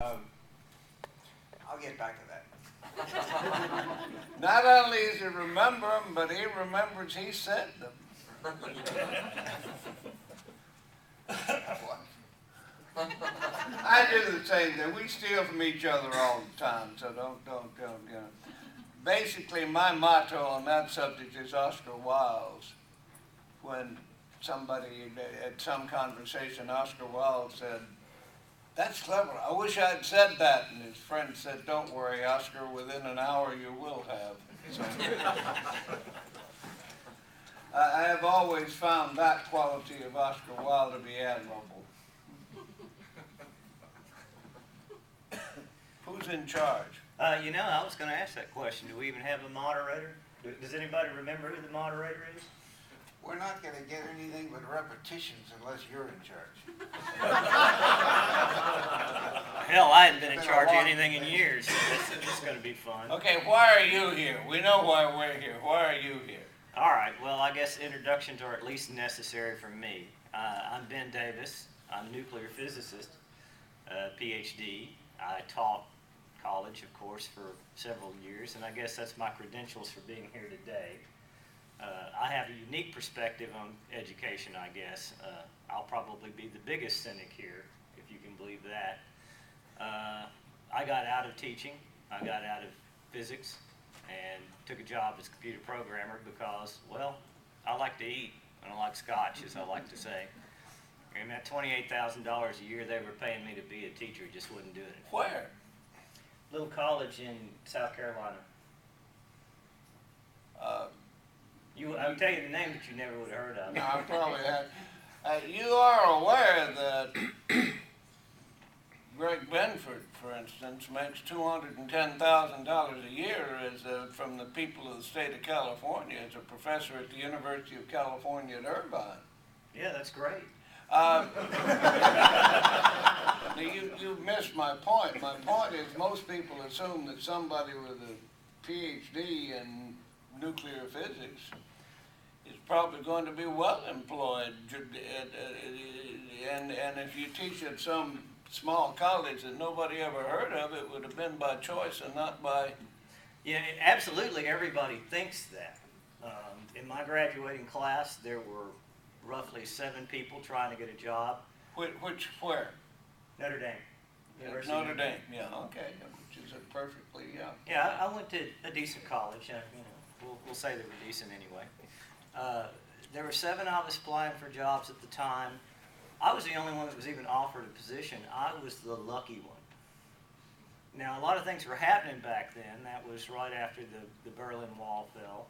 I'll get back to that. Not only does he remember them, but he remembers he said them. I do the same thing. We steal from each other all the time, so don't, you know. Basically, my motto on that subject is Oscar Wilde's. When somebody, at some conversation, Oscar Wilde said, "That's clever. I wish I'd said that." And his friend said, "Don't worry, Oscar, within an hour you will have." So, I have always found that quality of Oscar Wilde to be admirable. Who's in charge? You know, I was going to ask that question. Do we even have a moderator? Does anybody remember who the moderator is? We're not going to get anything but repetitions unless you're in charge. Hell, I hadn't been in charge of anything in years, so this is going to be fun. Okay, why are you here? We know why we're here. Why are you here? All right, well, I guess introductions are at least necessary for me. I'm Ben Davis. I'm a nuclear physicist, PhD. I taught college, of course, for several years, and I guess that's my credentials for being here today. I have a unique perspective on education, I guess. I'll probably be the biggest cynic here, if you can believe that. I got out of teaching. I got out of physics and took a job as a computer programmer because, well, I like to eat, and I like scotch, as I like to say. And that $28,000 a year they were paying me to be a teacher just wouldn't do it. Where? Little college in South Carolina. I'll tell you the name that you never would have heard of. No, I probably had. You are aware that Greg Benford, for instance, makes $210,000 a year from the people of the state of California as a professor at the University of California at Irvine. Yeah, that's great. You missed my point. My point is most people assume that somebody with a PhD in nuclear physics is probably going to be well employed. And if you teach at some small college that nobody ever heard of, it would have been by choice and not by... Yeah, absolutely everybody thinks that. In my graduating class, there were roughly 7 people trying to get a job. Where? Notre Dame. University Notre Dame, yeah, okay, which is a perfectly, yeah. Yeah, I went to a decent college. We'll say they were decent anyway. There were 7 of us applying for jobs at the time. I was the only one that was even offered a position. I was the lucky one. Now, a lot of things were happening back then. That was right after the Berlin Wall fell.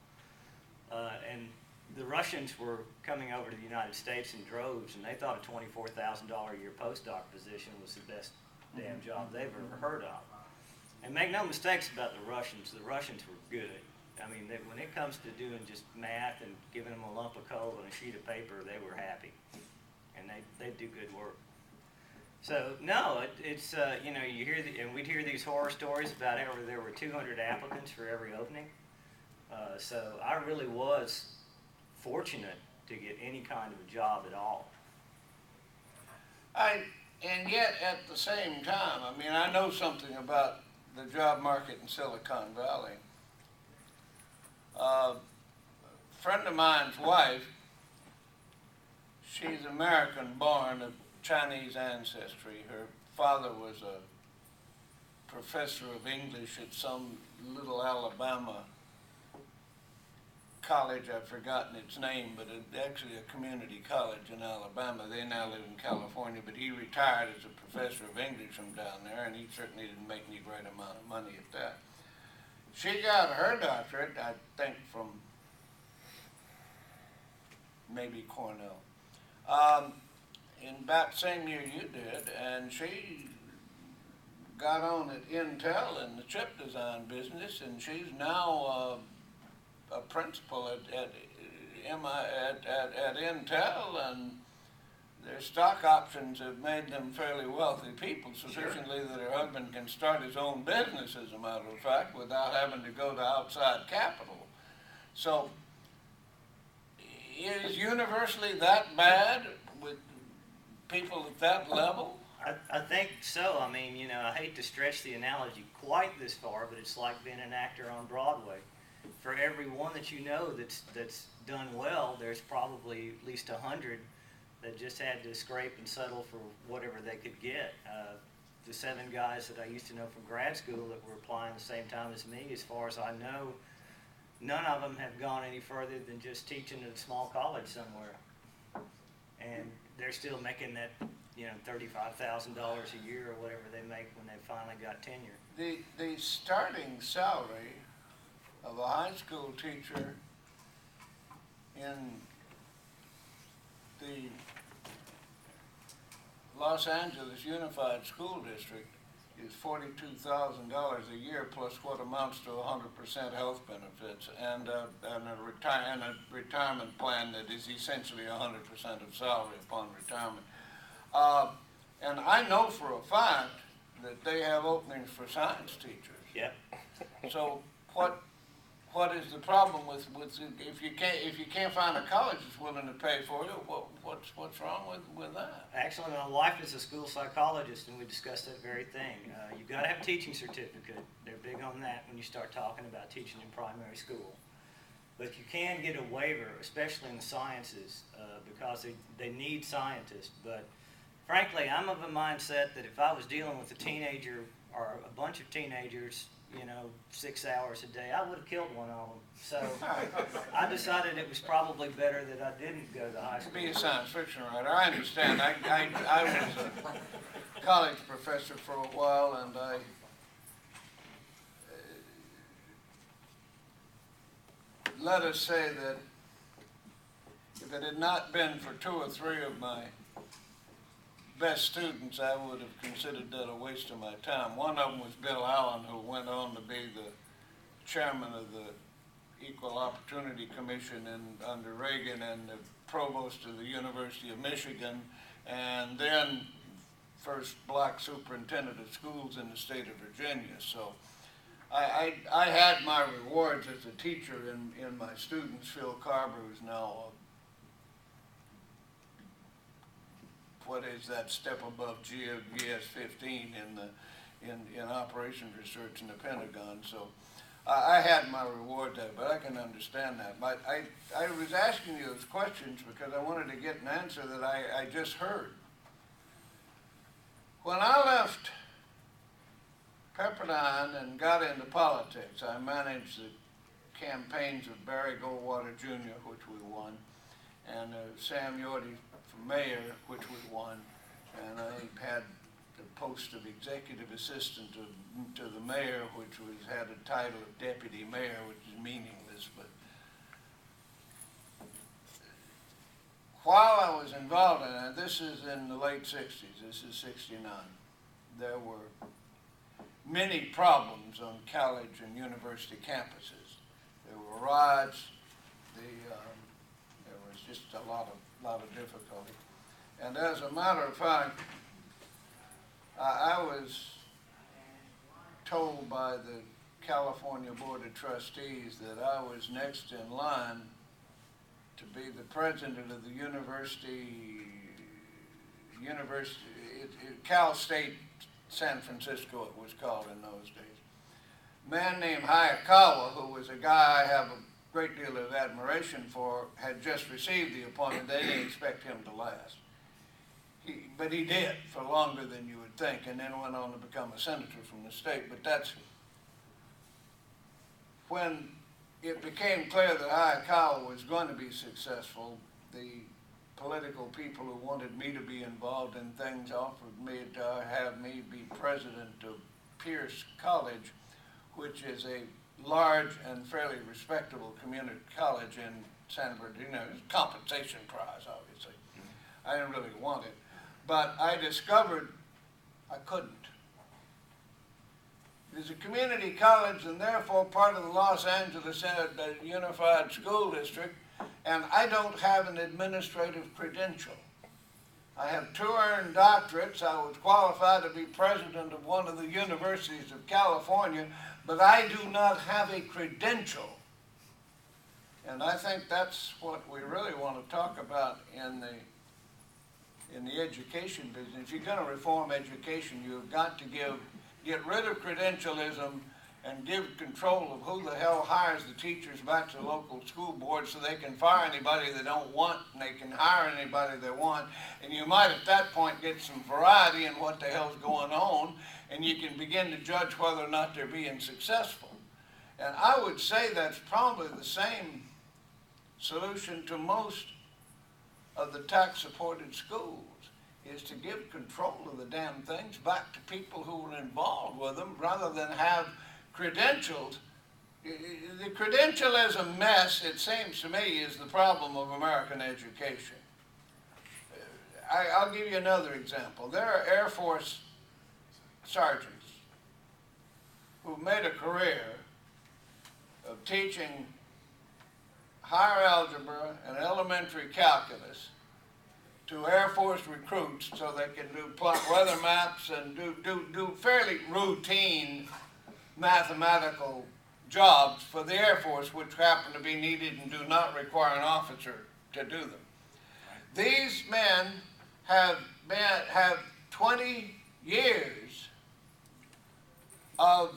And the Russians were coming over to the United States in droves, and they thought a $24,000 a year postdoc position was the best damn job they've ever heard of. And make no mistakes about the Russians were good. I mean, when it comes to doing just math and giving them a lump of coal and a sheet of paper, they were happy. And they do good work. So, no, it's you know, you hear and we'd hear these horror stories about how there were 200 applicants for every opening. So I really was fortunate to get any kind of a job at all. And yet, at the same time, I mean, I know something about the job market in Silicon Valley. A friend of mine's wife, she's American-born of Chinese ancestry. Her father was a professor of English at some little Alabama college. I've forgotten its name, but it's actually a community college in Alabama. They now live in California, but he retired as a professor of English from down there, and he certainly didn't make any great amount of money at that. She got her doctorate, I think, from maybe Cornell, in about the same year you did, and she got on at Intel in the chip design business, and she's now a principal at Intel, and their stock options have made them fairly wealthy people, sufficiently that her husband can start his own business, as a matter of fact, without having to go to outside capital. So, is universally that bad with people at that level? I think so. I mean, you know, I hate to stretch the analogy quite this far, but it's like being an actor on Broadway. For every one that you know that's done well, there's probably at least 100 that just had to scrape and settle for whatever they could get. The 7 guys that I used to know from grad school that were applying the same time as me, as far as I know, none of them have gone any further than just teaching at a small college somewhere. And they're still making that, you know, $35,000 a year or whatever they make when they finally got tenure. The starting salary of a high school teacher in the Los Angeles Unified School District is $42,000 a year plus what amounts to 100% health benefits and a retirement plan that is essentially 100% of salary upon retirement. And I know for a fact that they have openings for science teachers. Yep. So what is the problem with if you can't find a college that's willing to pay for you? What's wrong with that? Actually, my wife is a school psychologist, and we discussed that very thing. You've got to have a teaching certificate. They're big on that when you start talking about teaching in primary school. But you can get a waiver, especially in the sciences, because they need scientists. But frankly, I'm of a mindset that if I was dealing with a teenager or a bunch of teenagers, you know, 6 hours a day, I would have killed one of them. So I decided it was probably better that I didn't go to high school. Be a science fiction writer. I understand. I was a college professor for a while, and let us say that if it had not been for 2 or 3 of my best students, I would have considered that a waste of my time. One of them was Bill Allen, who went on to be the chairman of the Equal Opportunity Commission under Reagan and the provost of the University of Michigan, and then first black superintendent of schools in the state of Virginia. So I had my rewards as a teacher in my students. Phil Carver, who's now what is that step above GS 15 in operations research in the Pentagon. So I had my reward there, but I can understand that. But I was asking you those questions because I wanted to get an answer that I just heard. When I left Pepperdine and got into politics, I managed the campaigns of Barry Goldwater Jr., which we won, and Sam Yorty for mayor, which we won, and I had the post of executive assistant to the mayor, which had a title of deputy mayor, which is meaningless. But while I was involved in it, this is in the late 60s, this is 69, there were many problems on college and university campuses. There were riots, there was just a lot of difficulty. And as a matter of fact, I was told by the California Board of Trustees that I was next in line to be the president of the Cal State San Francisco, it was called in those days. A man named Hayakawa, who was a guy I have a great deal of admiration for, had just received the appointment. They didn't expect him to last. But he did for longer than you would think, and then went on to become a senator from the state. But that's when it became clear that Hayakawa was going to be successful. The political people who wanted me to be involved in things offered me to have me be president of Pierce College, which is a large and fairly respectable community college in San Bernardino. It's a compensation prize, obviously. I didn't really want it. But I discovered I couldn't. It's a community college and therefore part of the Los Angeles Unified School District, and I don't have an administrative credential. I have 2 earned doctorates. I was qualified to be president of one of the universities of California, but I do not have a credential. And I think that's what we really want to talk about in the in the education business. If you're going to reform education, you've got to get rid of credentialism and give control of who the hell hires the teachers back to the local school board so they can fire anybody they don't want and they can hire anybody they want. And you might at that point get some variety in what the hell's going on, and you can begin to judge whether or not they're being successful. And I would say that's probably the same solution to most of the tax-supported schools, is to give control of the damn things back to people who were involved with them rather than have credentialed. The credentialism mess, it seems to me, is the problem of American education. I'll give you another example. There are Air Force sergeants who've made a career of teaching higher algebra and elementary calculus to Air Force recruits so they can do weather maps and do fairly routine mathematical jobs for the Air Force, which happen to be needed and do not require an officer to do them. These men have 20 years of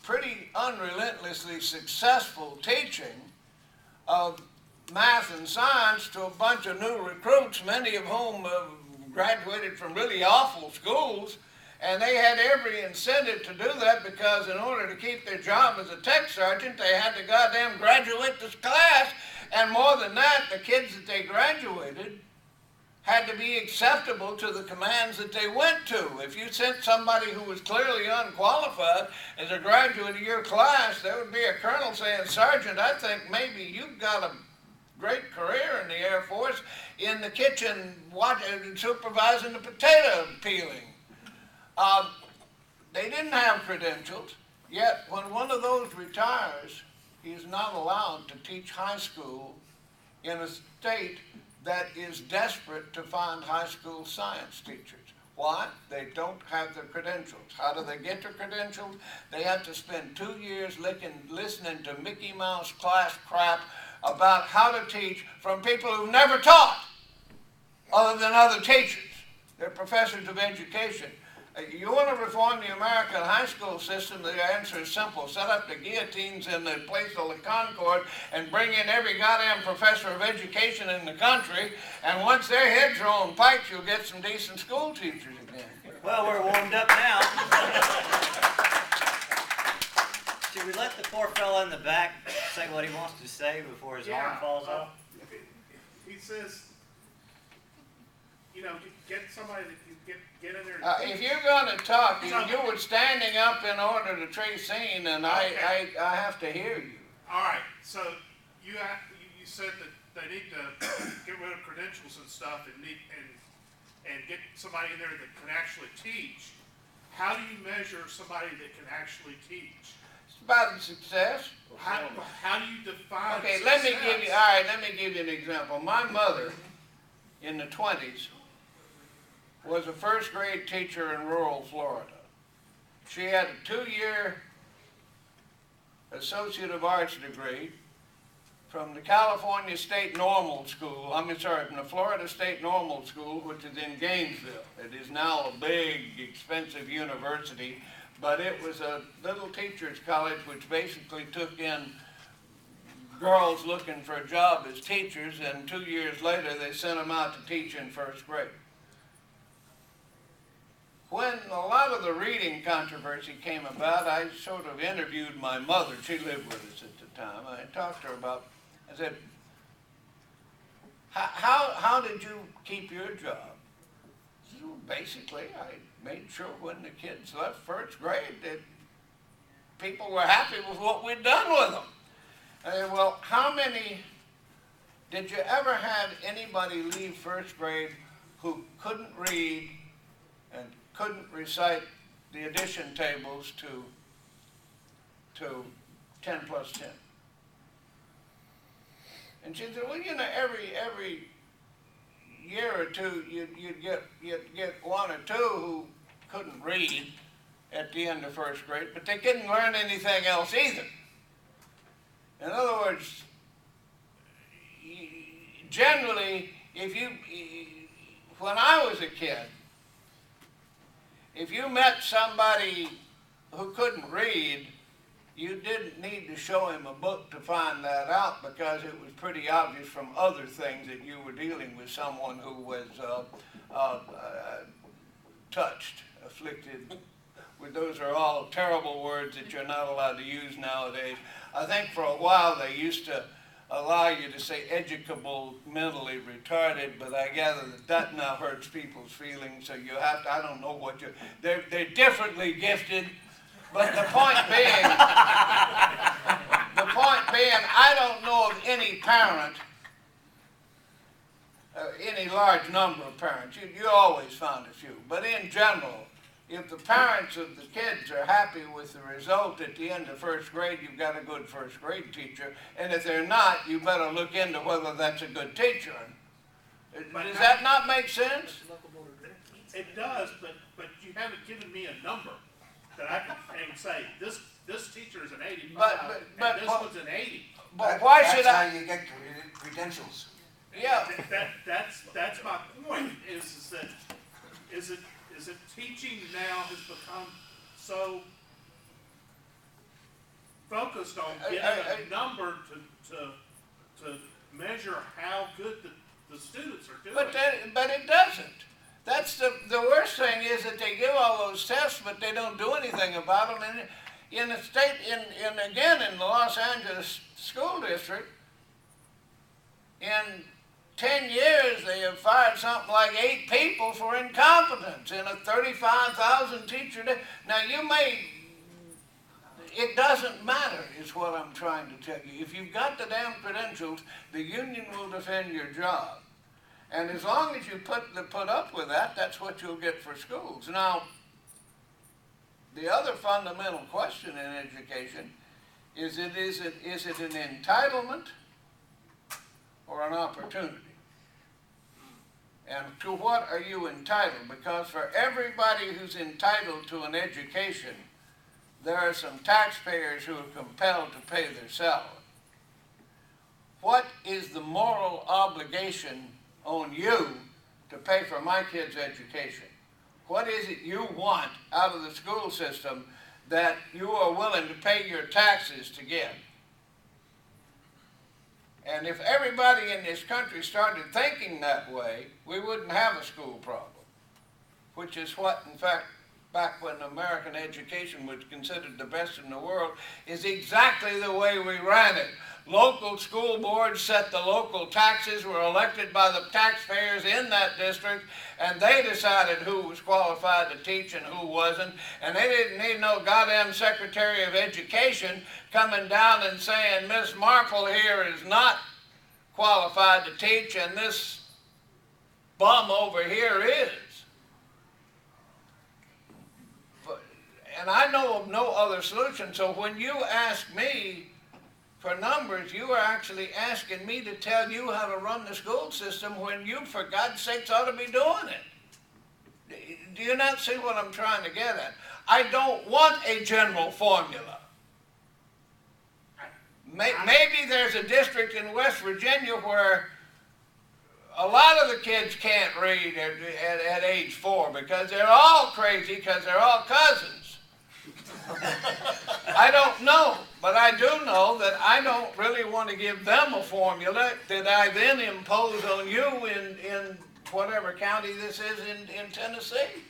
pretty unrelentlessly successful teaching of math and science to a bunch of new recruits, many of whom graduated from really awful schools, and they had every incentive to do that because in order to keep their job as a tech sergeant, they had to goddamn graduate this class, and more than that, the kids that they graduated had to be acceptable to the commands that they went to. If you sent somebody who was clearly unqualified as a graduate of your class, there would be a colonel saying, "Sergeant, I think maybe you've got a great career in the Air Force in the kitchen supervising the potato peeling." They didn't have credentials, yet when one of those retires, he is not allowed to teach high school in a state that is desperate to find high school science teachers. Why? They don't have their credentials. How do they get their credentials? They have to spend 2 years listening to Mickey Mouse class crap about how to teach from people who've never taught other than other teachers. They're professors of education. You want to reform the American high school system, the answer is simple. Set up the guillotines in the place of the Concord and bring in every goddamn professor of education in the country, and once their heads are on pikes, you'll get some decent school teachers again. Well, we're warmed up now. Should we let the poor fellow in the back say what he wants to say before his arm falls off? He says, get somebody that can get in there. If you're going to talk, you were standing up in order to trace scene, and Okay. I have to hear you. All right, so you said that they need to get rid of credentials and stuff and get somebody in there that can actually teach. How do you measure somebody that can actually teach? It's about success. How do you define Okay, success? let me give you an example. My mother, in the 20s, was a first grade teacher in rural Florida. She had a 2-year Associate of Arts degree from the California State Normal School, from the Florida State Normal School, which is in Gainesville. It is now a big, expensive university, but it was a little teacher's college which basically took in girls looking for a job as teachers, and 2 years later they sent them out to teach in first grade. When a lot of the reading controversy came about, I sort of interviewed my mother. She lived with us at the time. I talked to her about, I said, how did you keep your job? She said, well, basically, I made sure when the kids left first grade that people were happy with what we'd done with them. I said, well, did you ever have anybody leave first grade who couldn't read and couldn't recite the addition tables to 10 plus 10? And she said, well, every year or two you'd get one or two who couldn't read at the end of first grade, but they couldn't learn anything else either. In other words, generally, if when I was a kid, if you met somebody who couldn't read, you didn't need to show him a book to find that out, because it was pretty obvious from other things that you were dealing with someone who was touched, afflicted. Those are all terrible words that you're not allowed to use nowadays. I think for a while they used to allow you to say educable, mentally retarded, but I gather that now hurts people's feelings, so you have to, I don't know what you're, they're differently gifted, but the point being, I don't know of any parent, any large number of parents, you always found a few, but in general, if the parents of the kids are happy with the result at the end of first grade, you've got a good first grade teacher. And if they're not, you better look into whether that's a good teacher. Does that not make sense? It does, but you haven't given me a number that I can say, this teacher is an 85, and this one's an 80. But why should That's how you get credentials. Yeah. That's my point, is that teaching now has become so focused on getting a number to measure how good the students are doing. But it doesn't. That's the worst thing, is that they give all those tests, but they don't do anything about them. And in the state, again in the Los Angeles school district, in 10 years, they have fired something like 8 people for incompetence in a 35,000 teacher day. Now, it doesn't matter, is what I'm trying to tell you. If you've got the damn credentials, the union will defend your job. And as long as you put up with that, that's what you'll get for schools. Now, the other fundamental question in education is it an entitlement or an opportunity? And to what are you entitled? Because for everybody who's entitled to an education, there are some taxpayers who are compelled to pay their salary. What is the moral obligation on you to pay for my kid's education? What is it you want out of the school system that you are willing to pay your taxes to get? And if everybody in this country started thinking that way, we wouldn't have a school problem. Which is what, in fact, back when American education was considered the best in the world, is exactly the way we ran it. Local school boards set the local taxes, were elected by the taxpayers in that district, and they decided who was qualified to teach and who wasn't. And they didn't need no goddamn Secretary of Education coming down and saying, Miss Marple here is not qualified to teach, and this bum over here is. And I know of no other solution. So when you ask me for numbers, you are actually asking me to tell you how to run the school system when you, for God's sakes, ought to be doing it. Do you not see what I'm trying to get at? I don't want a general formula. Maybe there's a district in West Virginia where a lot of the kids can't read at age 4 because they're all crazy because they're all cousins. I don't know, but I do know that I don't really want to give them a formula that I then impose on you in whatever county this is in Tennessee.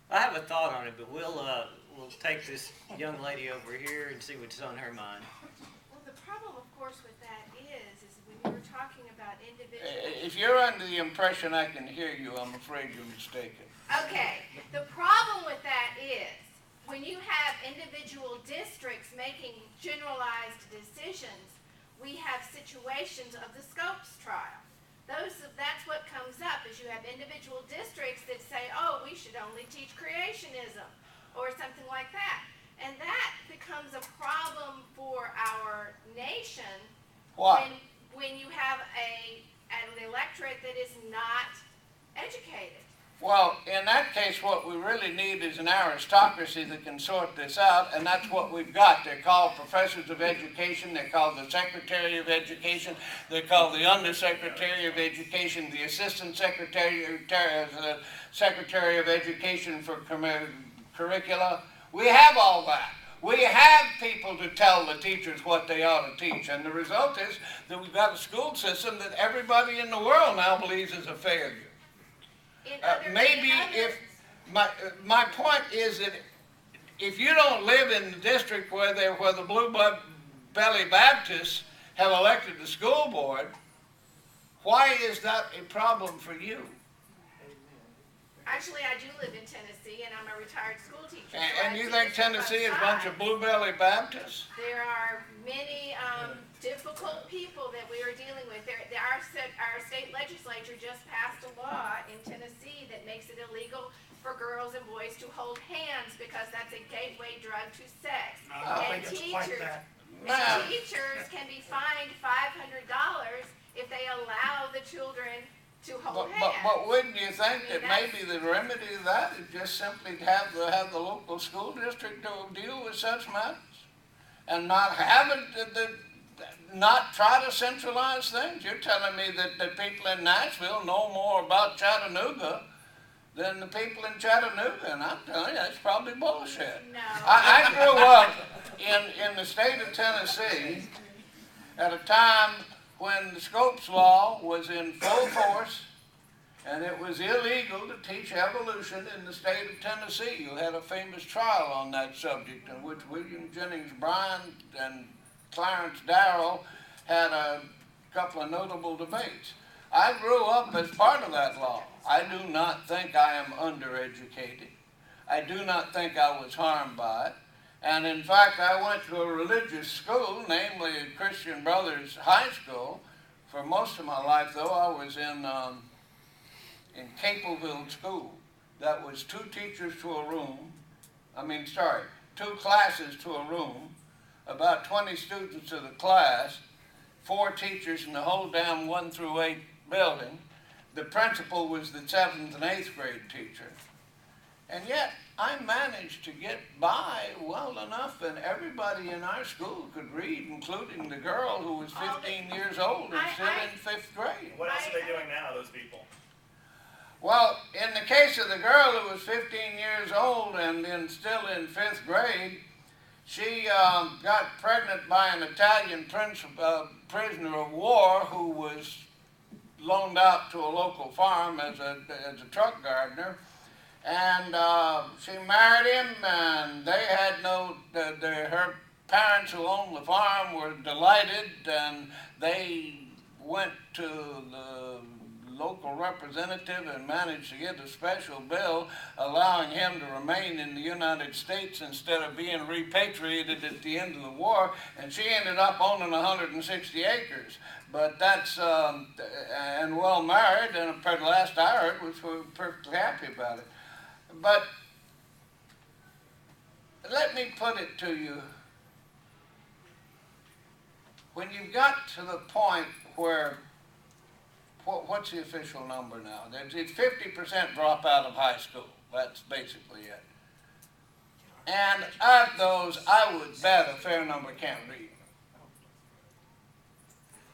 I have a thought on it, but we'll take this young lady over here and see what's on her mind. Well, the problem, of course, with that is when you were talking about individuals. If you're under the impression I can hear you, I'm afraid you're mistaken. Okay, the problem with that is when you have individual districts making generalized decisions, we have situations of the Scopes trial. That's what comes up, is you have individual districts that say, oh, we should only teach creationism or something like that. And that becomes a problem for our nation. Why? When you have an electorate that is not educated. Well, in that case, what we really need is an aristocracy that can sort this out, and that's what we've got. They're called professors of education, they're called the secretary of education, they're called the undersecretary of education, the assistant secretary, the secretary of education for curricula. We have all that. We have people to tell the teachers what they ought to teach, and the result is that we've got a school system that everybody in the world now believes is a failure. If my point is that if you don't live in the district where the Blue Belly Baptists have elected the school board, why is that a problem for you? Actually, I do live in Tennessee, and I'm a retired school teacher. And you think Tennessee is a bunch of Blue Belly Baptists? There are many difficult people that we are dealing with. Our state legislature just passed a law in Tennessee that makes it illegal for girls and boys to hold hands because that's a gateway drug to sex. And teachers can be fined $500 if they allow the children to hold hands. But wouldn't you think that maybe the remedy to that is just simply to have the local school district to deal with such matters and not have it, not try to centralize things? You're telling me that the people in Nashville know more about Chattanooga than the people in Chattanooga, and I'm telling you, that's probably bullshit. No. I grew up in the state of Tennessee at a time when the Scopes Law was in full force, and it was illegal to teach evolution in the state of Tennessee. You had a famous trial on that subject in which William Jennings Bryan and Clarence Darrow had a couple of notable debates. I grew up as part of that law. I do not think I am undereducated. I do not think I was harmed by it. And in fact, I went to a religious school, namely Christian Brothers High School. For most of my life, though, I was in Capelville School. That was 2 teachers to a room. 2 classes to a room, about 20 students to the class, 4 teachers in the whole damn 1 through 8 building. The principal was the 7th and 8th grade teacher. And yet, I managed to get by well enough, and everybody in our school could read, including the girl who was 15 years old and still in 5th grade. What else are they doing now, those people? Well, in the case of the girl who was 15 years old and still in 5th grade, she got pregnant by an Italian prisoner of war who was loaned out to a local farm as a truck gardener. And she married him, and they had her parents who owned the farm were delighted, and they went to the local representative and managed to get a special bill allowing him to remain in the United States instead of being repatriated at the end of the war, and she ended up owning 160 acres. But that's, and well married, and the last I heard was we were perfectly happy about it. But let me put it to you, when you've got to the point where, what's the official number now? It's 50% drop out of high school. That's basically it. And of those, I would bet a fair number can't read.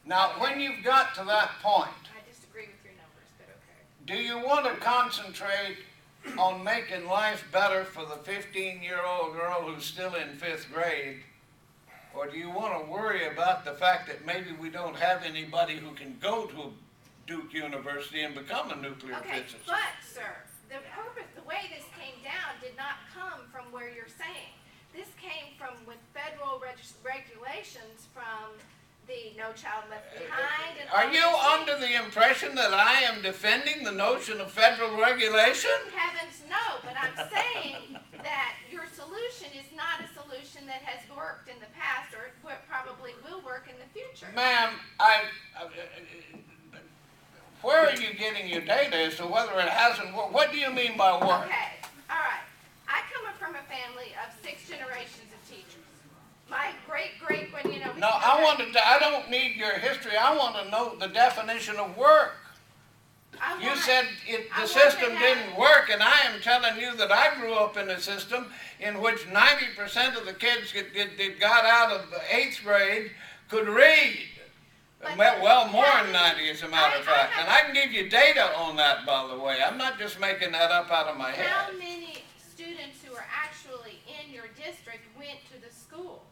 Now, when you've got to that point, I disagree with your numbers, but okay. do you want to concentrate on making life better for the 15-year-old girl who's still in 5th grade, or do you want to worry about the fact that maybe we don't have anybody who can go to Duke University and become a nuclear physicist? But, sir, the way this came down did not come from where you're saying. This came from with federal regulations from the No Child Left Behind. And are you under the impression that I am defending the notion of federal regulation? Heavens no, but I'm saying that your solution is not a solution that has worked in the past or probably will work in the future. Ma'am, where are you getting your data as to whether it hasn't worked? What do you mean by work? Okay, all right. I come from a family of 6 generations of teachers. My great, No, I don't need your history. I want to know the definition of work. You want- said I the want system to have- didn't work, and I am telling you that I grew up in a system in which 90% of the kids that got out of the 8th grade could read. But Well, more how than many- 90 as a matter of I fact. have- And I can give you data on that, by the way. I'm not just making that up out of my How head. many students who are actually in your district went to the school?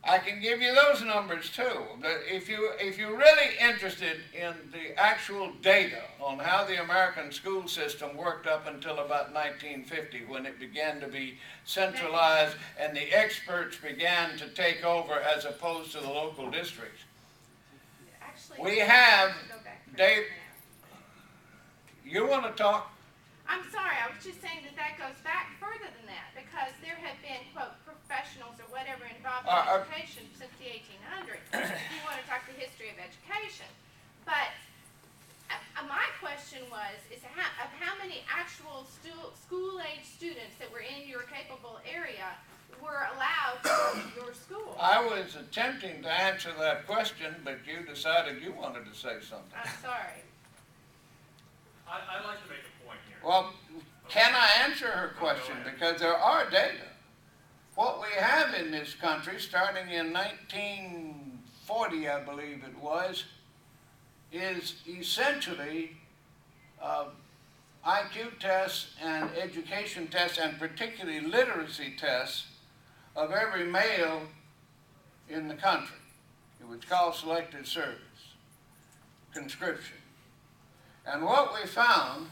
I can give you those numbers too. But if you're really interested in the actual data on how the American school system worked up until about 1950, when it began to be centralized and the experts began to take over as opposed to the local districts. Actually, We have go back further Dave. than that. You want to talk? I'm sorry, I was just saying that goes back further than that, because there have been, quote, professionals or whatever involved in education since the 1800s. If you want to talk the history of education. But my question is how many actual school-age students that were in your capable area were allowed to go to your school? I was attempting to answer that question, but you decided you wanted to say something. I'm sorry. I'd like to make a point here. Well, can I answer her question? Because there are data. What we have in this country, starting in 1940, I believe it was, is essentially IQ tests and education tests, and particularly literacy tests of every male in the country. It was called selective service, conscription. And what we found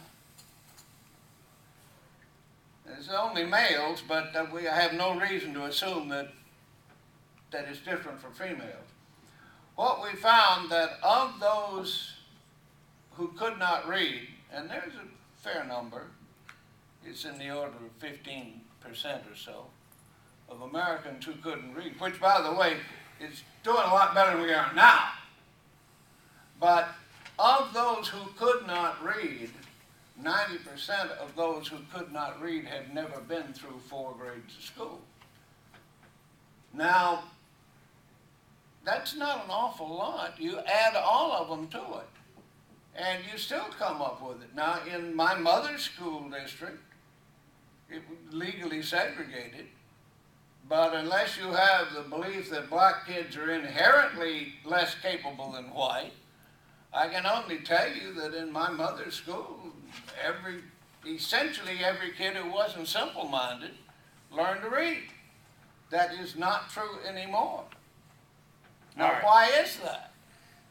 is only males, but we have no reason to assume that it's different for females. What we found that of those who could not read, and there's a fair number, it's in the order of 15% or so, of Americans who couldn't read, which, by the way, is doing a lot better than we are now. But of those who could not read, 90% of those who could not read had never been through 4 grades of school. Now, that's not an awful lot. You add all of them to it, and you still come up with it. Now, in my mother's school district, it was legally segregated, but unless you have the belief that black kids are inherently less capable than white, I can only tell you that in my mother's school, essentially every kid who wasn't simple-minded learned to read. That is not true anymore. Now, All right. why is that?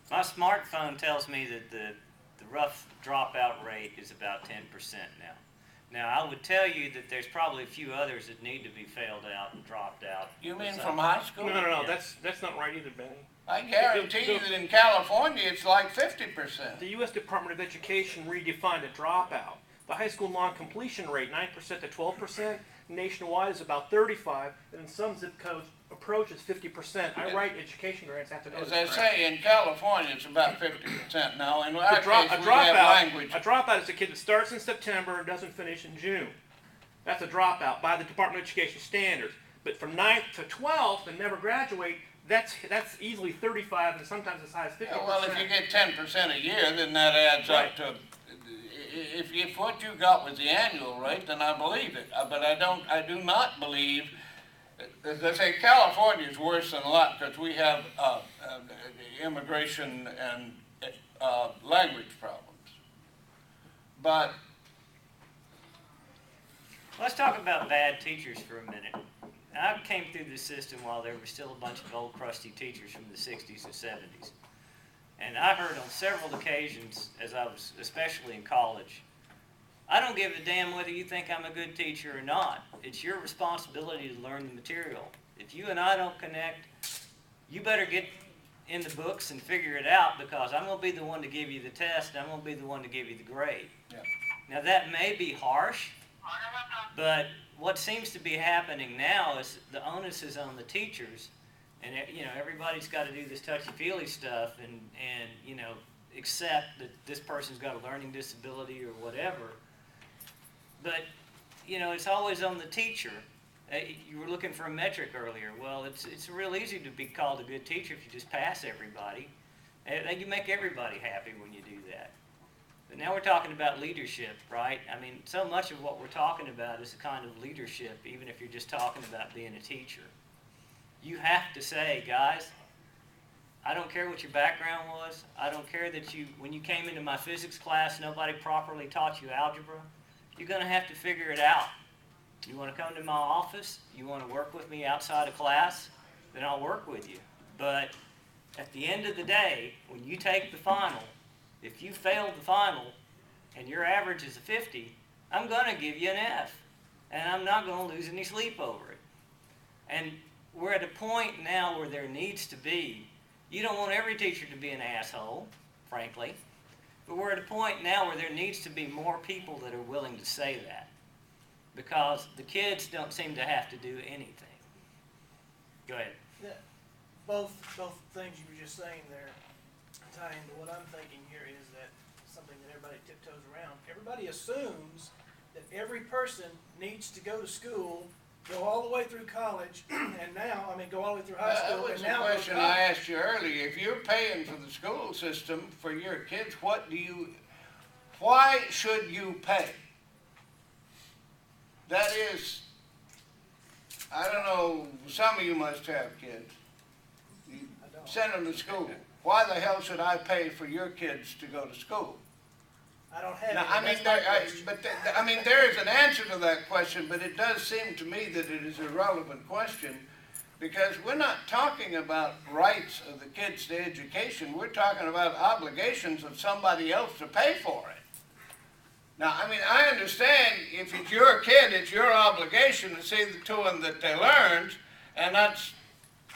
My smartphone tells me that the rough dropout rate is about 10% now. Now, I would tell you that there's probably a few others that need to be failed out and dropped out. You mean So- from high school? No, Yeah. that's not right either, Benny. I guarantee you that in California it's like 50%. The U.S. Department of Education redefined a dropout. The high school non-completion rate, 9% to 12%, nationwide is about 35%, and in some zip codes approaches 50%. I write education grants after those. As I say, in California it's about 50% now. In our A case, we have language. dropout is a kid that starts in September and doesn't finish in June. That's a dropout by the Department of Education standards. But from 9th to 12th and never graduate, that's easily 35 and sometimes as high as 50%. Yeah, well, if you get 10% a year, then that adds Right. up to. If what you got was the annual rate, then I believe it. But I do not believe. As I say, California is worse than a lot because we have immigration and language problems. But Let's talk about bad teachers for a minute. I came through the system while there were still a bunch of old crusty teachers from the 60s and 70s. And I heard on several occasions, as I was especially in college, I don't give a damn whether you think I'm a good teacher or not. It's your responsibility to learn the material. If you and I don't connect, you better get in the books and figure it out, because I'm going to be the one to give you the test and I'm going to be the one to give you the grade. Yeah. Now that may be harsh, but what seems to be happening now is the onus is on the teachers, and everybody's got to do this touchy-feely stuff and accept that this person's got a learning disability or whatever. But it's always on the teacher. You were looking for a metric earlier. Well, it's real easy to be called a good teacher if you just pass everybody. You make everybody happy when you do that. But now we're talking about leadership, right? I mean, so much of what we're talking about is a kind of leadership, even if you're just talking about being a teacher. You have to say, guys, I don't care what your background was. I don't care that when you came into my physics class, nobody properly taught you algebra. You're going to have to figure it out. You want to come to my office? You want to work with me outside of class? Then I'll work with you. But at the end of the day, when you take the final, if you failed the final and your average is a 50, I'm going to give you an F. And I'm not going to lose any sleep over it. And we're at a point now where there needs to be, you don't want every teacher to be an asshole, frankly, but we're at a point now where there needs to be more people that are willing to say that. Because the kids don't seem to have to do anything. Go ahead. Yeah, both things you were just saying there tie into what I'm thinking here is that something that everybody tiptoes around. Everybody assumes that every person needs to go to school, go all the way through college, and now, go all the way through high school, That was and the now go to question I college. asked you earlier. If you're paying for the school system for your kids, why should you pay? That is, I don't know, some of you must have kids. You I don't. send them to school. Why the hell should I pay for your kids to go to school? I don't have Now, any. That's my question. there is an answer to that question, but it does seem to me that it is a relevant question because we're not talking about rights of the kids to education. We're talking about obligations of somebody else to pay for it. Now, I understand if it's your kid, it's your obligation to see to them that they learned, and that's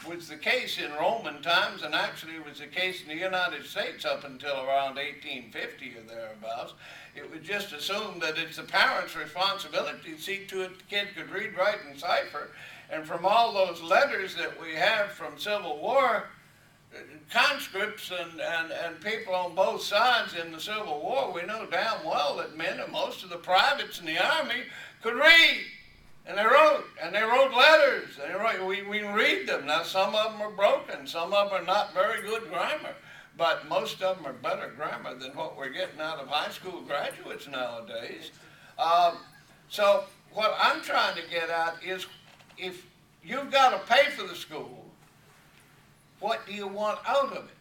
was the case in Roman times, and actually it was the case in the United States up until around 1850 or thereabouts. It was just assumed that it's the parents' responsibility to see to it the kid could read, write, and cipher. And from all those letters that we have from Civil War conscripts and people on both sides in the Civil War, we know damn well that men and most of the privates in the Army could read. And they wrote letters. We can read them. Now, some of them are broken. Some of them are not very good grammar. But most of them are better grammar than what we're getting out of high school graduates nowadays. So what I'm trying to get at is if you've got to pay for the school, what do you want out of it?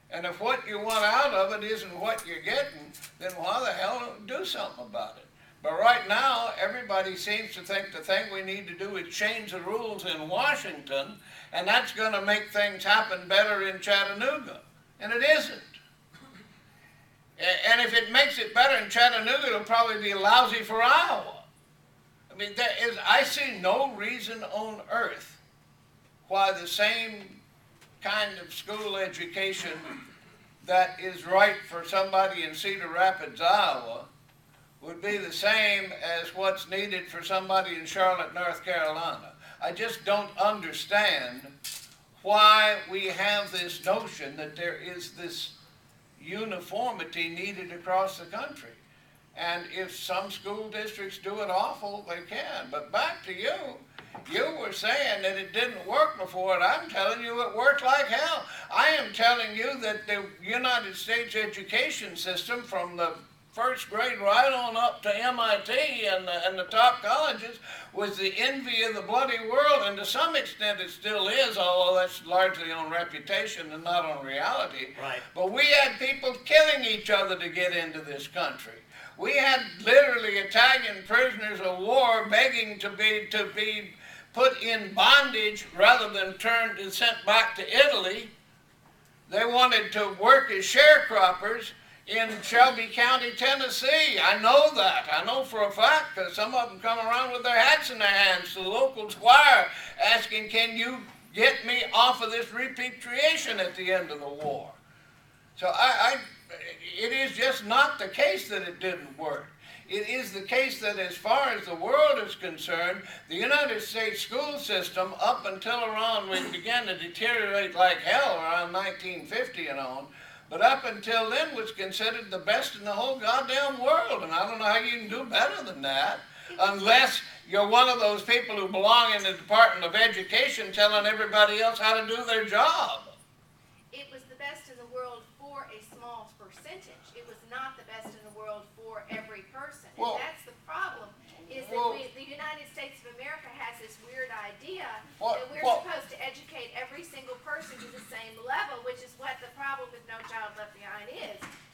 And if what you want out of it isn't what you're getting, then why the hell don't do something about it? But right now, everybody seems to think the thing we need to do is change the rules in Washington, and that's going to make things happen better in Chattanooga. And it isn't. And if it makes it better in Chattanooga, it'll probably be lousy for Iowa. I see no reason on earth why the same kind of school education that is right for somebody in Cedar Rapids, Iowa, would be the same as what's needed for somebody in Charlotte, North Carolina. I just don't understand why we have this notion that there is this uniformity needed across the country. And if some school districts do it awful, they can. But back to you, you were saying that it didn't work before, and I'm telling you it worked like hell. I am telling you that the United States education system from the first grade right on up to MIT and the top colleges was the envy of the bloody world, and to some extent it still is, although that's largely on reputation and not on reality. Right. But we had people killing each other to get into this country. We had literally Italian prisoners of war begging to be put in bondage rather than sent back to Italy. They wanted to work as sharecroppers in Shelby County, Tennessee. I know that. I know for a fact because some of them come around with their hats in their hands to the local squire asking, can you get me off of this repatriation at the end of the war? So it is just not the case that it didn't work. It is the case that as far as the world is concerned, the United States school system, up until around when it began to deteriorate like hell around 1950 and on, but up until then was considered the best in the whole goddamn world. And I don't know how you can do better than that unless you're one of those people who belong in the Department of Education telling everybody else how to do their job. It was the best in the world for a small percentage. It was not the best in the world for every person. Well- And that's the problem, is that well- the United States of America has this weird idea Well- that we're well- supposed to educate every single person to the same level, which is what the problem with No Child Left Behind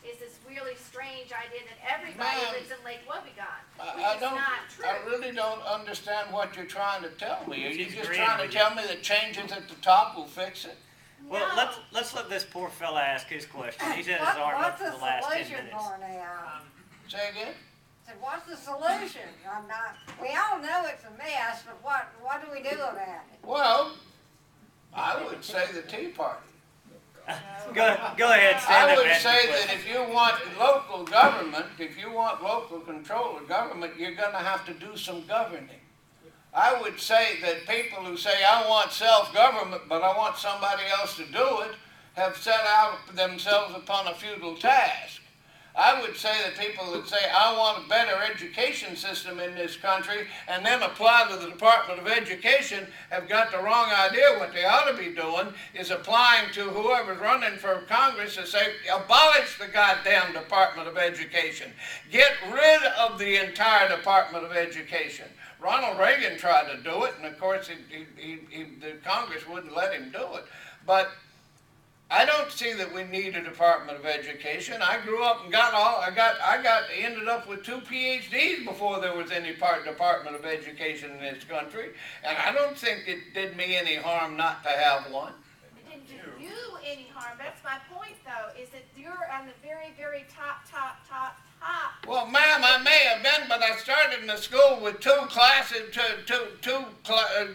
is this really strange idea that everybody Ma'am, lives in Lake Wobegon, which I is don't, not true. I really don't understand what you're trying to tell me. Are you She's just agreeing trying to with tell me that changes at the top will fix it? Well, No. let's let this poor fella ask his question. He's had his arm up What's for the the last 10 solution, minutes. Pournell? Say again? Said, what's the solution? I'm not, we all know it's a mess, but what do we do about it? Well, I would say the Tea Party. Go ahead, stand I up would and ask your say question. that if you want local government, if you want local control of government, you're gonna have to do some governing. I would say that people who say, I want self-government, but I want somebody else to do it, have set out themselves upon a futile task. I would say that people that say, I want a better education system in this country, and then apply to the Department of Education, have got the wrong idea. What they ought to be doing is applying to whoever's running for Congress to say, abolish the goddamn Department of Education. Get rid of the entire Department of Education. Ronald Reagan tried to do it, and of course the Congress wouldn't let him do it. But I don't see that we need a Department of Education. I grew up and ended up with 2 PhDs before there was any Department of Education in this country, and I don't think it did me any harm not to have one. It didn't do you any harm. That's my point, though, is that you're on the very, very top. Well, ma'am, I may have been, but I started in the school with 2 classes, two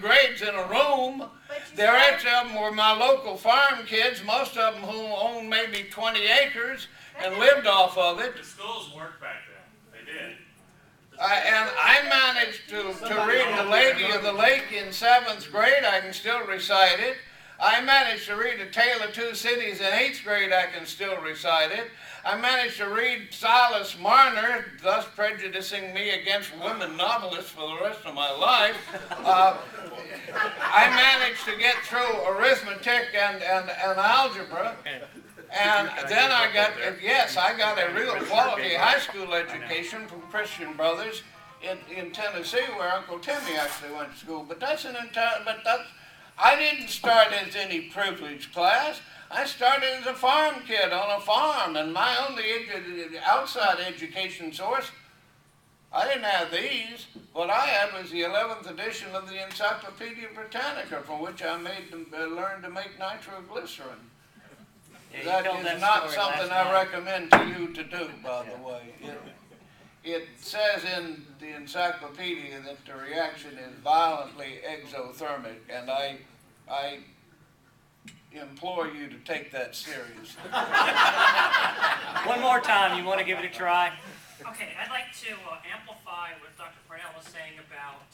grades in a room. But you The started- rest of them were my local farm kids, most of them who owned maybe 20 acres and lived off of it. The schools worked back then, they did. And I managed to read The Lady of the Lake in 7th grade. I can still recite it. I managed to read A Tale of Two Cities in 8th grade. I can still recite it. I managed to read Silas Marner, thus prejudicing me against women novelists for the rest of my life. I managed to get through arithmetic and algebra. And then I got a real quality high school education from Christian Brothers in Tennessee, where Uncle Timmy actually went to school. But I didn't start as any privileged class. I started as a farm kid on a farm, and my only outside education source, I didn't have these. What I had was the 11th edition of the Encyclopedia Britannica, from which I learned to make nitroglycerin. Yeah, you That told is that not story something last I night. recommend to you to do, by the way. It says in the encyclopedia that the reaction is violently exothermic, and I implore you to take that seriously. One more time, you want to give it a try? Okay, I'd like to amplify what Dr. Pournell was saying about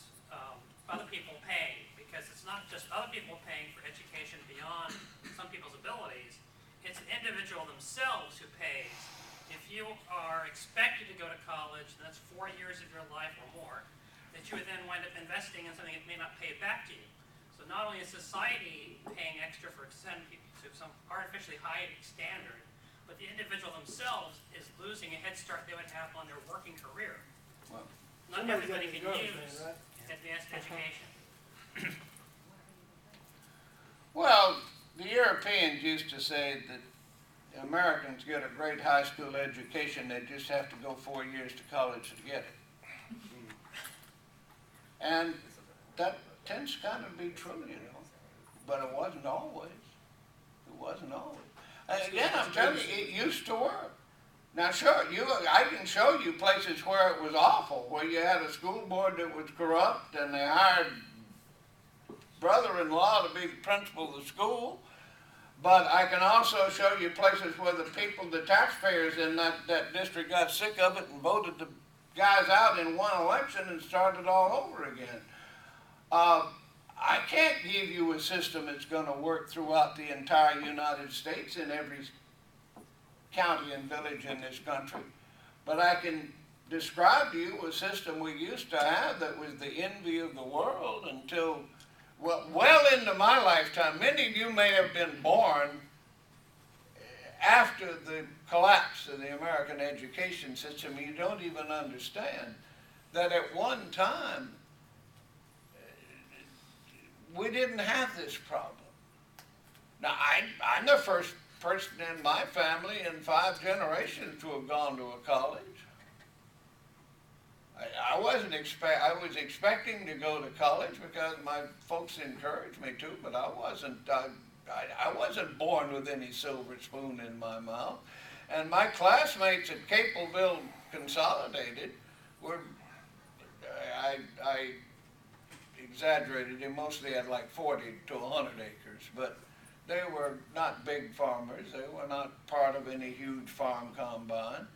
other people paying, because it's not just other people paying for education beyond some people's abilities, it's an individual themselves who pays. If you are expected to go to college, and that's 4 years of your life or more, that you would then wind up investing in something that may not pay back to you. So not only is society paying extra for sending people to some artificially high standard, but the individual themselves is losing a head start they would have on their working career. Well, Not somebody's everybody gotta can go, use man, right? advanced education. Well, the Europeans used to say that Americans get a great high school education, they just have to go 4 years to college to get it. And that tends to kind of be true, you know, but it wasn't always. It wasn't always. And again, I'm telling you, it used to work. Now, sure, I can show you places where it was awful, where you had a school board that was corrupt, and they hired brother-in-law to be the principal of the school. But I can also show you places where the taxpayers in that district got sick of it and voted the guys out in one election and started all over again. I can't give you a system that's going to work throughout the entire United States in every county and village in this country, but I can describe to you a system we used to have that was the envy of the world until well into my lifetime. Many of you may have been born after the collapse of the American education system, you don't even understand that at one time, we didn't have this problem. Now, I'm the first person in my family in 5 generations to have gone to a college. I was expecting to go to college because my folks encouraged me to, but I wasn't born with any silver spoon in my mouth. And my classmates at Capelville Consolidated were, I exaggerated, they mostly had like 40 to 100 acres, but they were not big farmers. They were not part of any huge farm combine.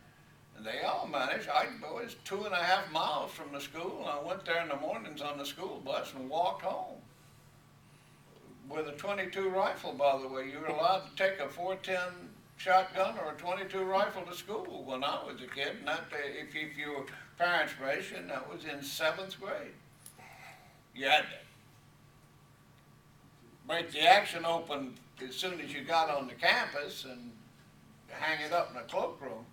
And they all managed. I was 2.5 miles from the school, and I went there in the mornings on the school bus and walked home. With a .22 rifle, by the way. You were allowed to take a .410 shotgun or a .22 rifle to school when I was a kid. And that, if your parents' ration, that was in 7th grade. You had to break the action open as soon as you got on the campus and hang it up in a cloakroom.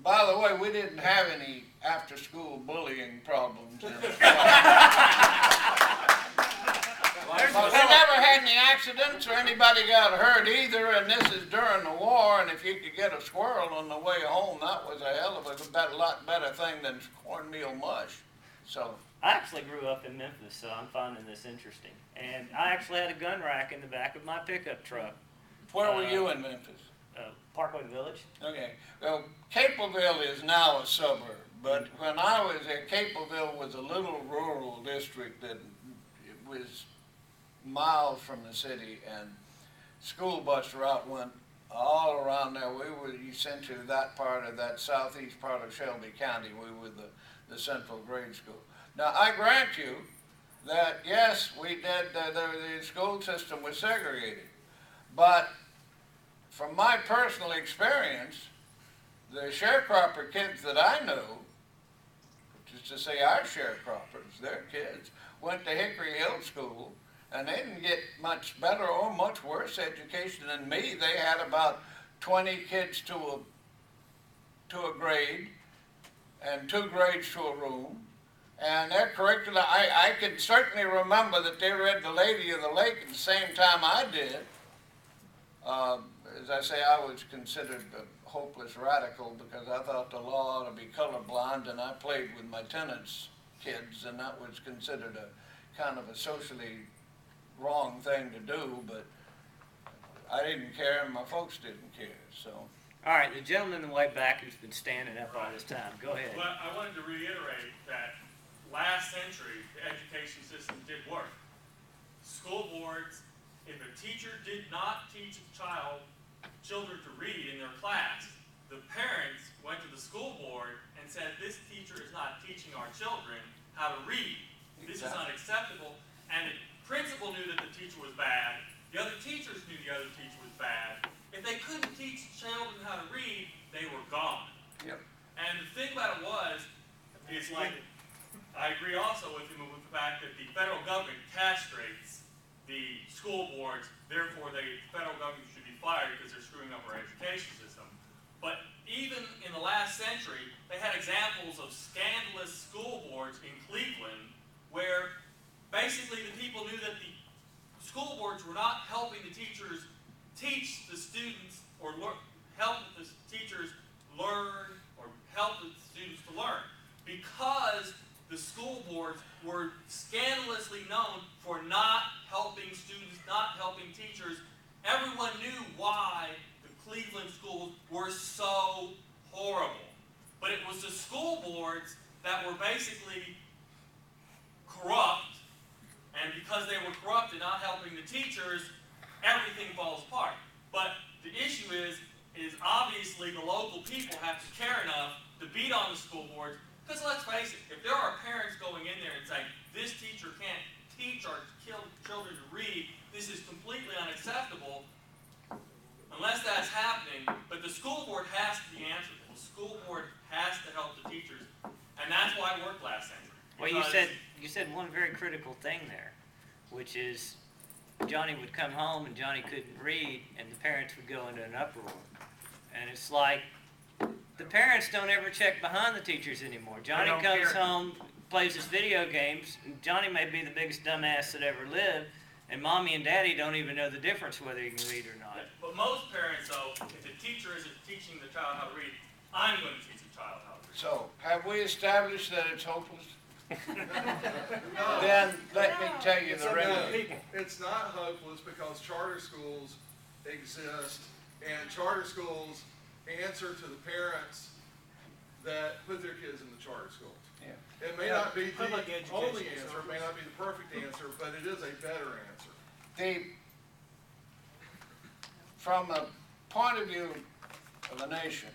By the way, we didn't have any after-school bullying problems. We never had any accidents or anybody got hurt either, and this is during the war, and if you could get a squirrel on the way home, that was a hell of a lot better thing than cornmeal mush. So I actually grew up in Memphis, so I'm finding this interesting. And I actually had a gun rack in the back of my pickup truck. Where were you in Memphis? Parkway Village. Okay. Well, Capelville is now a suburb, but when I was there, Capelville was a little rural district that it was miles from the city, and school bus route went all around there. We were essentially that part of that southeast part of Shelby County. We were the central grade school. Now, I grant you that, yes, we did, the school system was segregated, but from my personal experience, the sharecropper kids that I know, which is to say our sharecroppers, their kids, went to Hickory Hill School, and they didn't get much better or much worse education than me. They had about 20 kids to a grade, and 2 grades to a room. And their curricula, I can certainly remember that they read The Lady of the Lake at the same time I did. As I say, I was considered a hopeless radical because I thought the law ought to be colorblind, and I played with my tenants' kids, and that was considered a kind of a socially wrong thing to do, but I didn't care, and my folks didn't care, so. All right, the gentleman in the way back who's been standing up all this time, go ahead. Well, I wanted to reiterate that last century, the education system did work. School boards, if a teacher did not teach children to read in their class, the parents went to the school board and said, this teacher is not teaching our children how to read. This is unacceptable. And the principal knew that the teacher was bad. The other teachers knew the other teacher was bad. If they couldn't teach children how to read, they were gone. Yep. And the thing about it is like, I agree also with him with the fact that the federal government castrates the school boards, therefore the federal government should be fired because they're screwing up our education system. But even in the last century, they had examples of scandalous school boards in Cleveland where basically the people knew that the school boards were not helping the teachers teach the students or help the teachers learn or help the students to learn, because the school boards were scandalously known for not helping students, not helping teachers. Everyone knew why the Cleveland schools were so horrible. But it was the school boards that were basically corrupt, and because they were corrupt and not helping the teachers, everything falls apart. But the issue is obviously the local people have to care enough to beat on the school boards, because let's face it, if there are parents going in there and saying, this teacher can't teach our children to read, this is completely unacceptable, unless that's happening, but the school board has to be answerable. The school board has to help the teachers, and that's why it worked last century. Well, you said one very critical thing there, which is Johnny would come home and Johnny couldn't read, and the parents would go into an uproar. And it's like, the parents don't ever check behind the teachers anymore. Johnny don't comes care. home, plays his video games, and Johnny may be the biggest dumbass that ever lived, and mommy and daddy don't even know the difference whether he can read or not. But most parents, though, if the teacher isn't teaching the child how to read, I'm going to teach the child how to read. So, have we established that it's hopeless? Then let me tell you the remedy. It's not hopeless because charter schools exist, and charter schools answer to the parents that put their kids in the charter schools. Yeah. It may not be Public the education only is answer, it may not be the perfect answer, but it is a better answer. From a point of view of the nation,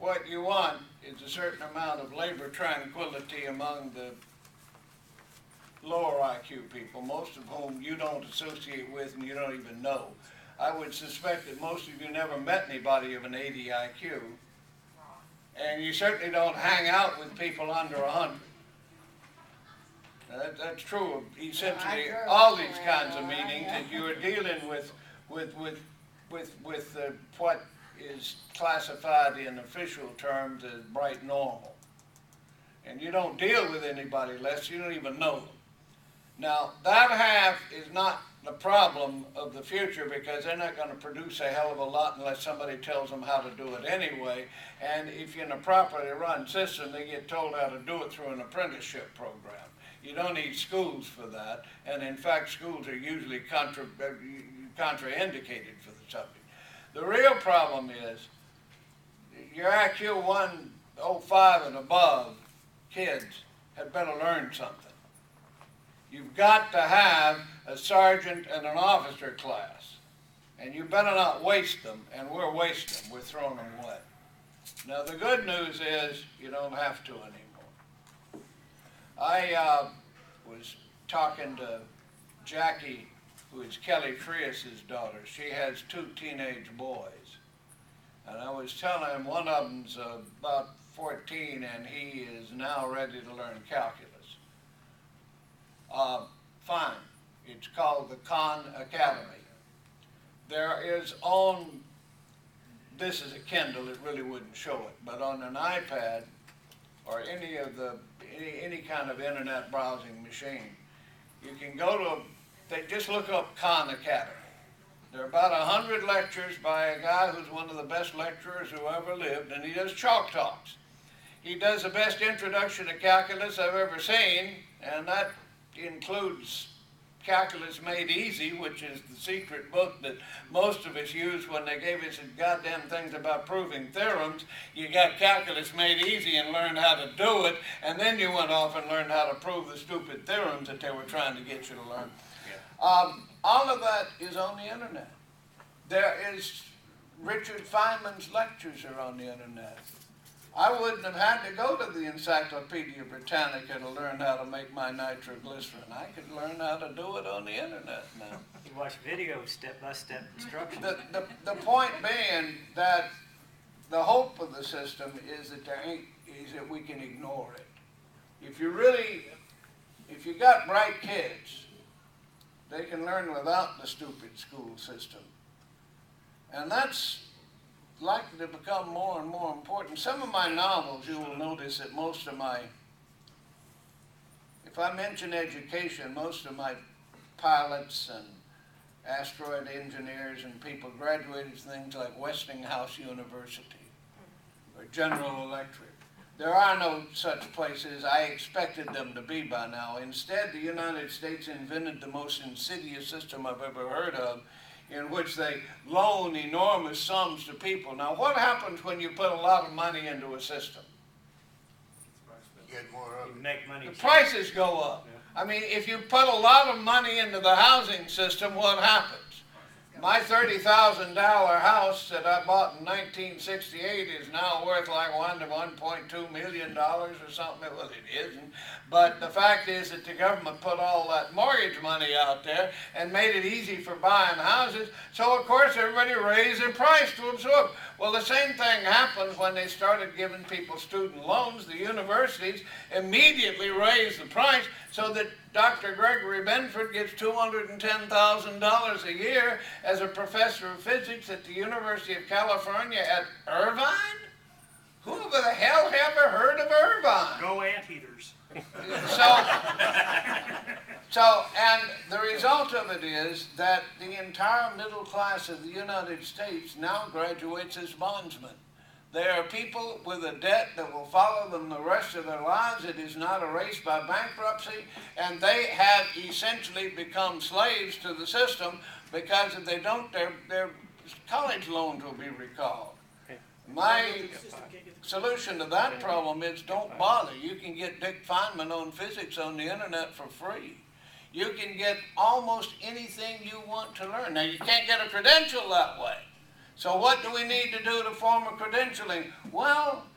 what you want is a certain amount of labor tranquility among the lower IQ people, most of whom you don't associate with and you don't even know. I would suspect that most of you never met anybody of an 80 IQ, and you certainly don't hang out with people under 100. Now, that's true of essentially all these kinds of meetings, that you are dealing with what is classified in official terms as bright normal. And you don't deal with anybody less, you don't even know them. Now, that half is not the problem of the future, because they're not going to produce a hell of a lot unless somebody tells them how to do it anyway. And if you're in a properly run system, they get told how to do it through an apprenticeship program. You don't need schools for that, and in fact, schools are usually contraindicated for the subject. The real problem is your IQ 105 and above kids had better learn something. You've got to have a sergeant and an officer class, and you better not waste them, and we're wasting them. We're throwing them away. Now, the good news is you don't have to anymore. I was talking to Jackie, who is Kelly Frias's daughter. She has 2 teenage boys, and I was telling him one of them's about 14, and he is now ready to learn calculus. Fine. It's called the Khan Academy. There is on, this is a Kindle, it really wouldn't show it, but on an iPad or any kind of internet browsing machine, you can go to, just look up Khan Academy. There are about 100 lectures by a guy who's one of the best lecturers who ever lived, and he does chalk talks. He does the best introduction to calculus I've ever seen, and that includes Calculus Made Easy, which is the secret book that most of us used when they gave us goddamn things about proving theorems. You got Calculus Made Easy and learned how to do it, and then you went off and learned how to prove the stupid theorems that they were trying to get you to learn. All of that is on the internet. There is Richard Feynman's lectures are on the internet. I wouldn't have had to go to the Encyclopedia Britannica to learn how to make my nitroglycerin. I could learn how to do it on the internet now. You watch videos, step-by-step instructions. The point being that the hope of the system is that that we can ignore it. If you got bright kids, they can learn without the stupid school system. And that's likely to become more and more important. Some of my novels, you will notice that if I mention education, most of my pilots and asteroid engineers and people graduated from things like Westinghouse University or General Electric. There are no such places. I expected them to be by now. Instead, the United States invented the most insidious system I've ever heard of, in which they loan enormous sums to people. Now, what happens when you put a lot of money into a system? Get more of You it. make money. The prices go up. I mean, if you put a lot of money into the housing system, what happens? My $30,000 house that I bought in 1968 is now worth like $1.2 million or something. Well, it isn't. But the fact is that the government put all that mortgage money out there and made it easy for buying houses. So, of course, everybody raised their price to absorb. Well, the same thing happened when they started giving people student loans. The universities immediately raised the price so that Dr. Gregory Benford gets $210,000 a year as a professor of physics at the University of California at Irvine? Who the hell ever heard of Irvine? Go anteaters. And the result of it is that the entire middle class of the United States now graduates as bondsmen. They are people with a debt that will follow them the rest of their lives. It is not erased by bankruptcy, and they have essentially become slaves to the system, because if they don't, their college loans will be recalled. My solution to that problem is don't bother. You can get Dick Feynman on physics on the internet for free. You can get almost anything you want to learn. Now, you can't get a credential that way. So what do we need to do to form a credentialing? Well,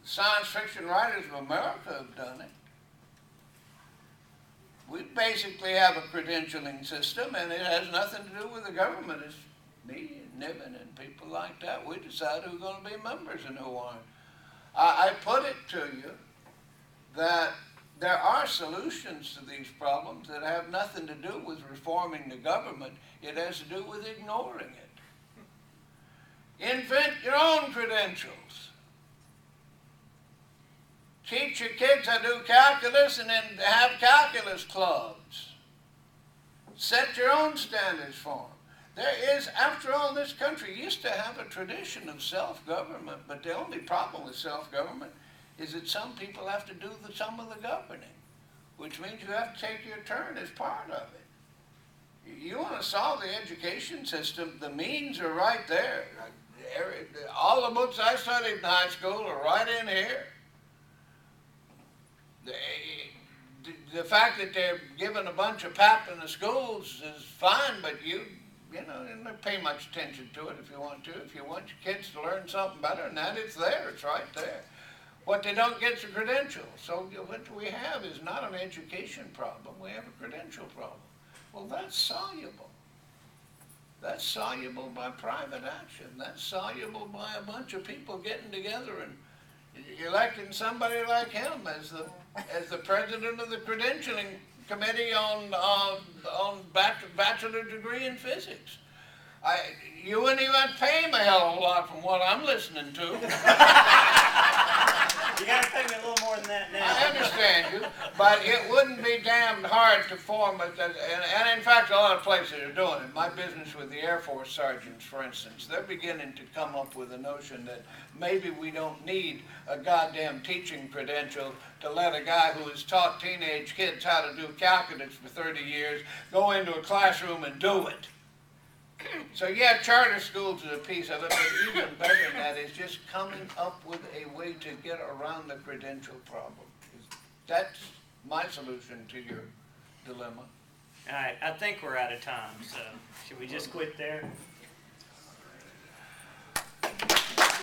science fiction writers of America have done it. We basically have a credentialing system, and it has nothing to do with the government. It's me and Niven and people like that. We decide who's going to be members and who aren't. I put it to you that there are solutions to these problems that have nothing to do with reforming the government. It has to do with ignoring it. Invent your own credentials. Teach your kids how to do calculus and then have calculus clubs. Set your own standards for them. There is, after all, this country used to have a tradition of self-government, but the only problem with self-government is that some people have to do some of the governing, which means you have to take your turn as part of it. You want to solve the education system, the means are right there. All the books I studied in high school are right in here. The fact that they're giving a bunch of pap in the schools is fine, but you know, don't pay much attention to it if you want to. If you want your kids to learn something better than that, it's there, it's right there. What they don't get is a credential. So what we have is not an education problem, we have a credential problem. Well, that's soluble. That's soluble by private action. That's soluble by a bunch of people getting together and electing somebody like him as the president of the credentialing committee on bachelor degree in physics. You wouldn't even pay him a hell of a lot from what I'm listening to. You gotta pay me a little more than that now. I understand you, but it wouldn't be damned hard to form it, and in fact a lot of places are doing it. My business with the Air Force sergeants, for instance, they're beginning to come up with a notion that maybe we don't need a goddamn teaching credential to let a guy who has taught teenage kids how to do calculus for 30 years go into a classroom and do it. So yeah, charter schools is a piece of it, but even better than that is just coming up with a way to get around the credential problem. That's my solution to your dilemma. All right, I think we're out of time, so should we just quit there?